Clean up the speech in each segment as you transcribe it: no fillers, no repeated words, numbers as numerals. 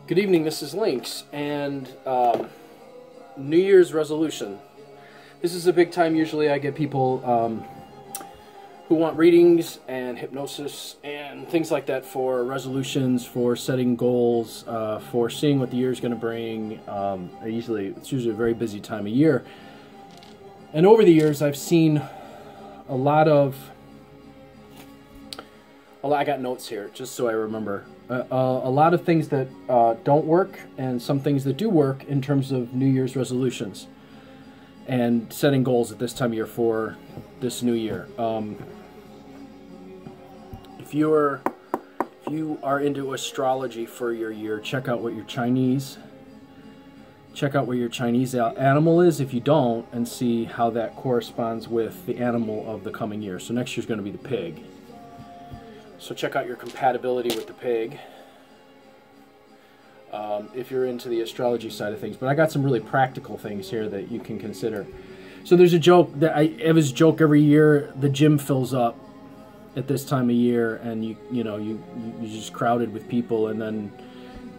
Good evening, this is Lynx, and New Year's resolution. This is a big time. Usually I get people who want readings and hypnosis and things like that for resolutions, for setting goals, for seeing what the year is going to bring. It's usually a very busy time of year. And over the years I've seen a lot of... I got notes here, just so I remember. A lot of things that don't work, and some things that do work in terms of New Year's resolutions and setting goals at this time of year for this new year. If you are into astrology for your year, check out what your Chinese animal is. If you don't, and see how that corresponds with the animal of the coming year. So next year's going to be the pig. So check out your compatibility with the pig if you're into the astrology side of things. But I got some really practical things here that you can consider. So there's a joke that I have this joke every year. The gym fills up at this time of year, and you're just crowded with people, and then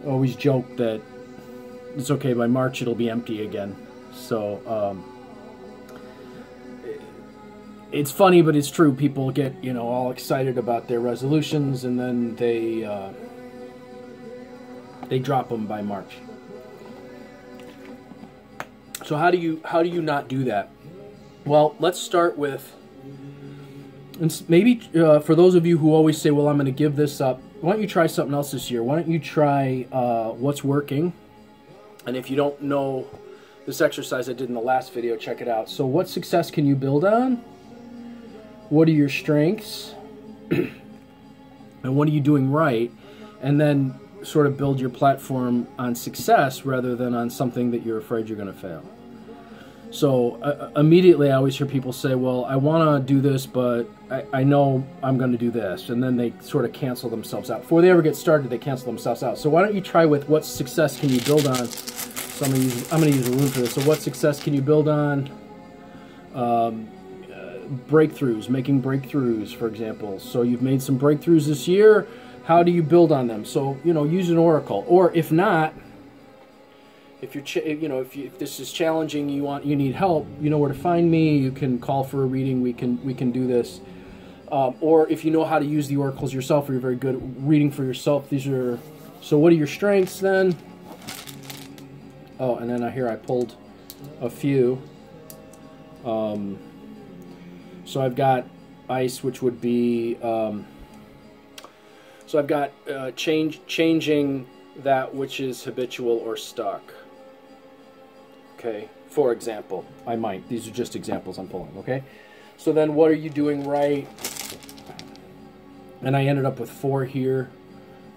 always joke that it's okay, by March it'll be empty again. So it's funny, but it's true. People get, all excited about their resolutions, and then they drop them by March. So how do you not do that? Well, let's start with, and maybe for those of you who always say, well, I'm going to give this up, why don't you try something else this year? Why don't you try what's working? And if you don't know this exercise I did in the last video, check it out. So what success can you build on? What are your strengths? And what are you doing right? And then sort of build your platform on success rather than on something that you're afraid you're going to fail. So immediately I always hear people say, well, I want to do this, but I know I'm going to do this. And then they sort of cancel themselves out. Before they ever get started, they cancel themselves out. So why don't you try with what success can you build on? So I'm going to use a rune for this. So what success can you build on? Breakthroughs, making breakthroughs, for example. So you've made some breakthroughs this year. How do you build on them? So, use an oracle. Or if not, if if this is challenging, you need help, you know where to find me. You can call for a reading. We can do this. Or if you know how to use the oracles yourself, or you're very good at reading for yourself, so what are your strengths then? Oh, and then I pulled a few. So I've got ice, which would be, so I've got changing that which is habitual or stuck. Okay, for example, these are just examples I'm pulling, okay? So then what are you doing right? And I ended up with 4 here.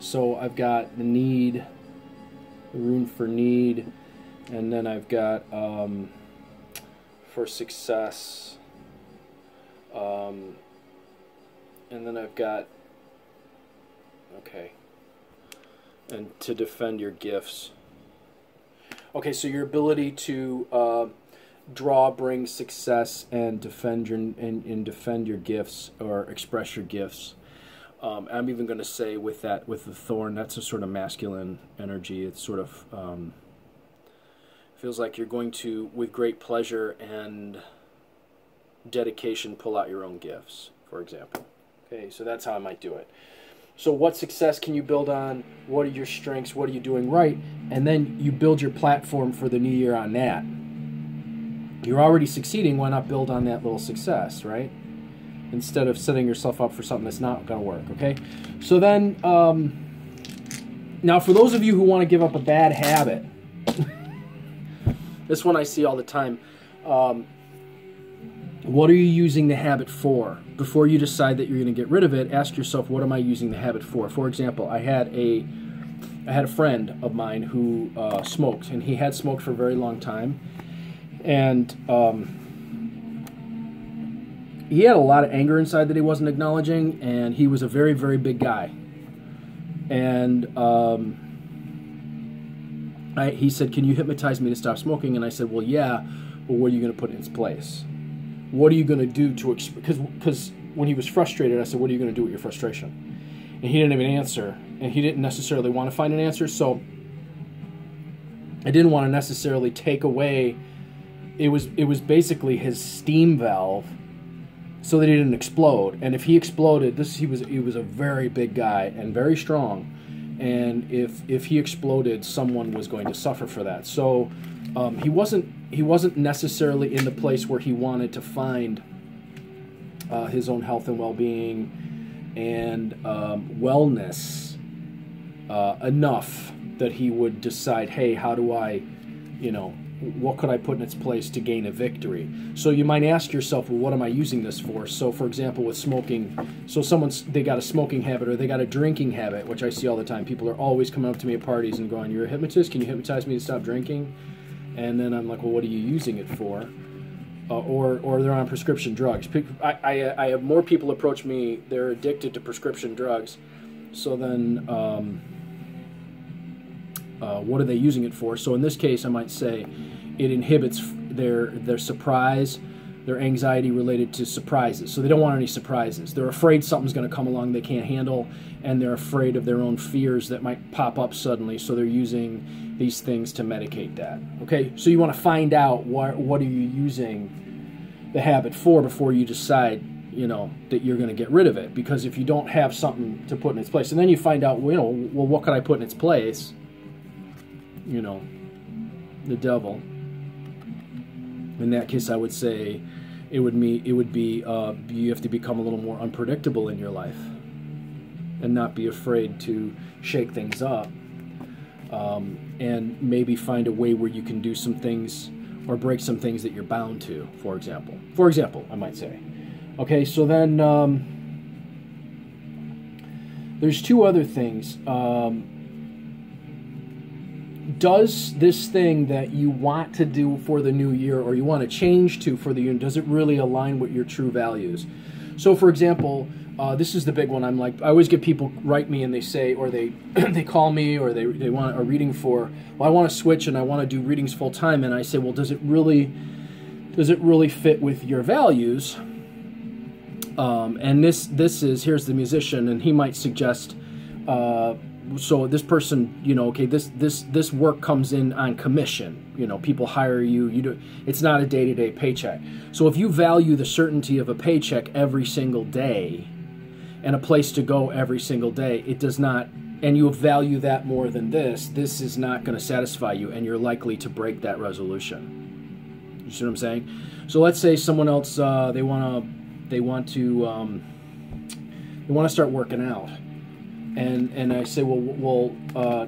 So I've got the need, the rune for need, and then I've got for success. And then I've got, okay, and to defend your gifts. Okay, so your ability to bring success and defend your gifts, or express your gifts. I'm even going to say with the thorn, that's a sort of masculine energy. It's sort of feels like you're going to, with great pleasure and dedication, pull out your own gifts, for example. Okay, so that's how I might do it. So what success can you build on? What are your strengths? What are you doing right? And then you build your platform for the new year on that. You're already succeeding, why not build on that little success, right? Instead of setting yourself up for something that's not going to work, okay? So then, now for those of you who want to give up a bad habit, this one I see all the time. What are you using the habit for? Before you decide that you're going to get rid of it, ask yourself, what am I using the habit for? For example, I had a friend of mine who smoked, and he had smoked for a very long time, and he had a lot of anger inside that he wasn't acknowledging, and he was a very, very big guy. And he said, can you hypnotize me to stop smoking? And I said, well, yeah, but what are you going to put in its place? What are you going to do to, because when he was frustrated, I said, what are you going to do with your frustration? And he didn't have an answer, and he didn't necessarily want to find an answer, so I didn't want to necessarily take away. It was basically his steam valve, so that he didn't explode. And if he exploded, he was a very big guy and very strong. And if he exploded, someone was going to suffer for that. So he wasn't necessarily in the place where he wanted to find his own health and well-being and wellness enough that he would decide, hey, how do I, what could I put in its place to gain a victory? So you might ask yourself, well, what am I using this for? So for example, with smoking, so they got a smoking habit or they got a drinking habit, which I see all the time. People are always coming up to me at parties and going, you're a hypnotist? Can you hypnotize me to stop drinking? And then I'm like, well, what are you using it for? Or they're on prescription drugs. I have more people approach me, they're addicted to prescription drugs. So then what are they using it for? So in this case, I might say it inhibits their surprise, their anxiety related to surprises. So they don't want any surprises. They're afraid something's going to come along they can't handle, and they're afraid of their own fears that might pop up suddenly. So they're using these things to medicate that. Okay, so you want to find out what are you using the habit for before you decide, that you're going to get rid of it. Because if you don't have something to put in its place, and then you find out, well, what could I put in its place? The devil. In that case, I would say it would be you have to become a little more unpredictable in your life and not be afraid to shake things up, and maybe find a way where you can do some things or break some things that you're bound to, for example, I might say. Okay, so then there's two other things. Does this thing that you want to do for the new year or you want to change to for the year, does it really align with your true values? So, for example, this is the big one. I always get people write me and they say, or they they call me or they want a reading for, well, I want to switch and I want to do readings full time. And I say, well, does it really fit with your values? And here's the musician, and he might suggest, so this person, okay, this work comes in on commission. People hire you. It's not a day-to-day paycheck. So if you value the certainty of a paycheck every single day and a place to go every single day, it does not, and you value that more than this is not going to satisfy you, and you're likely to break that resolution. You see what I'm saying? So let's say someone else, they want to start working out. And I say, well,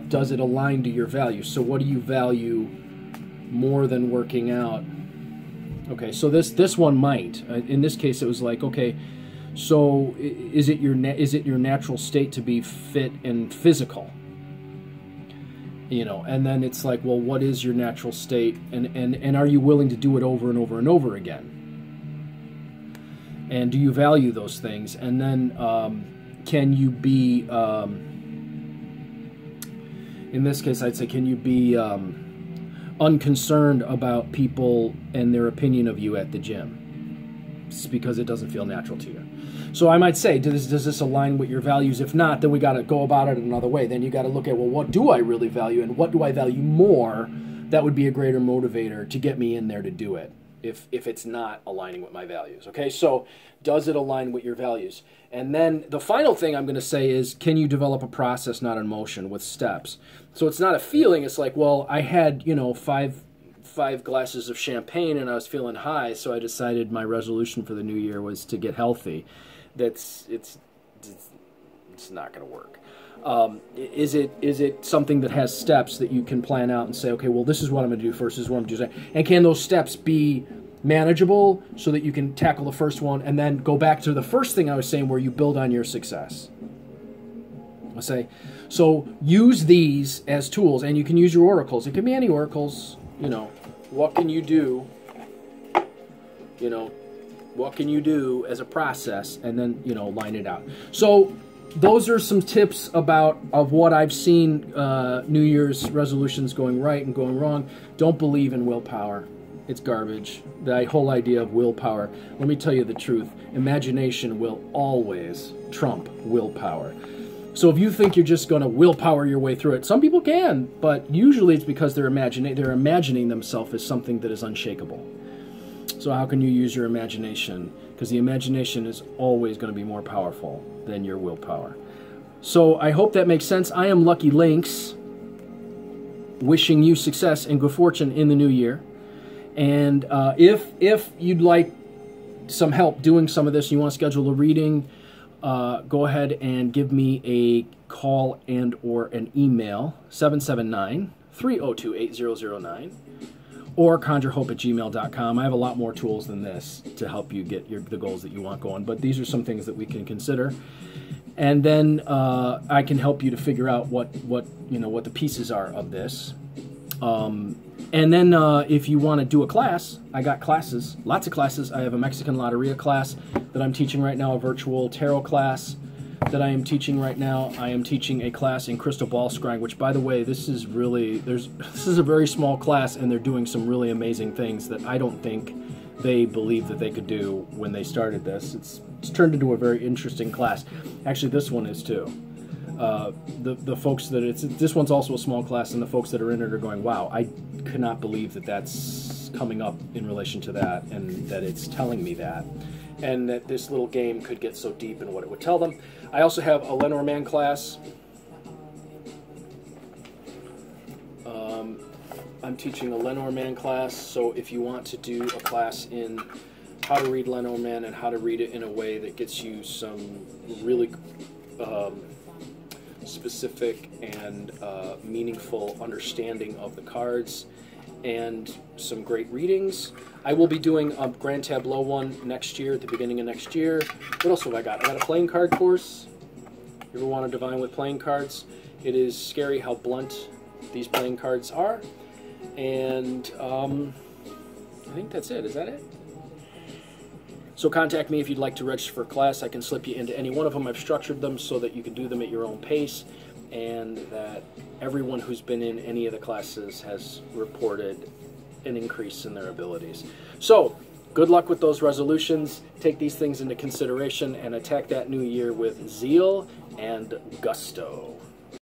does it align to your values? So what do you value more than working out? Okay, so this one might. In this case, it was like, okay, so is it your natural state to be fit and physical? And then it's like, well, what is your natural state? And are you willing to do it over and over and over again? And do you value those things? And then can you be, in this case, I'd say, can you be unconcerned about people and their opinion of you at the gym? It's because it doesn't feel natural to you. So I might say, does this align with your values? If not, then we got to go about it another way. Then you got to look at, well, what do I really value and what do I value more that would be a greater motivator to get me in there to do it if it's not aligning with my values. Okay, so does it align with your values? And then the final thing I'm going to say is, can you develop a process, not an emotion, with steps? So it's not a feeling. It's like, well, I had, five glasses of champagne and I was feeling high, so I decided my resolution for the new year was to get healthy. It's not going to work. Is it something that has steps that you can plan out and say, okay, well, this is what I'm going to do first, this is what I'm going to do. And can those steps be manageable so that you can tackle the first one and then go back to the first thing I was saying where you build on your success? I'll say, so use these as tools, and you can use your oracles. It can be any oracles, what can you do, what can you do as a process, and then, line it out. So those are some tips of what I've seen New Year's resolutions going right and going wrong. Don't believe in willpower. It's garbage. The whole idea of willpower, let me tell you the truth, imagination will always trump willpower. So if you think you're just going to willpower your way through it, some people can, but usually it's because they're imagining themselves as something that is unshakable. So how can you use your imagination? Because the imagination is always going to be more powerful than your willpower. So I hope that makes sense. I am Lucky Links, wishing you success and good fortune in the new year. And if you'd like some help doing some of this, you want to schedule a reading, go ahead and give me a call and or an email, 779-302-8009, or conjurehope@gmail.com. I have a lot more tools than this to help you get the goals that you want going, but these are some things that we can consider. And then I can help you to figure out what the pieces are of this. And then if you want to do a class, I got classes, lots of classes. I have a Mexican Loteria class that I'm teaching right now, a virtual tarot class that I am teaching right now. I am teaching a class in crystal ball scrying, which, by the way, this is a very small class, and they're doing some really amazing things that I don't think they believed that they could do when they started this. It's turned into a very interesting class. Actually, this one is too. The folks this one's also a small class, and the folks that are in it are going, wow, I could not believe that that's coming up in relation to that, and that it's telling me that, and that this little game could get so deep in what it would tell them. I also have a Lenormand class. I'm teaching a Lenormand class, so if you want to do a class in how to read Lenormand and how to read it in a way that gets you some really specific and meaningful understanding of the cards and some great readings. I will be doing a Grand Tableau one next year, at the beginning of next year. What else have I got? I got a playing card course. You ever want to divine with playing cards? It is scary how blunt these playing cards are. And I think that's it. Is that it? So contact me if you'd like to register for a class. I can slip you into any one of them. I've structured them so that you can do them at your own pace, and that everyone who's been in any of the classes has reported an increase in their abilities. So good luck with those resolutions. Take these things into consideration and attack that new year with zeal and gusto.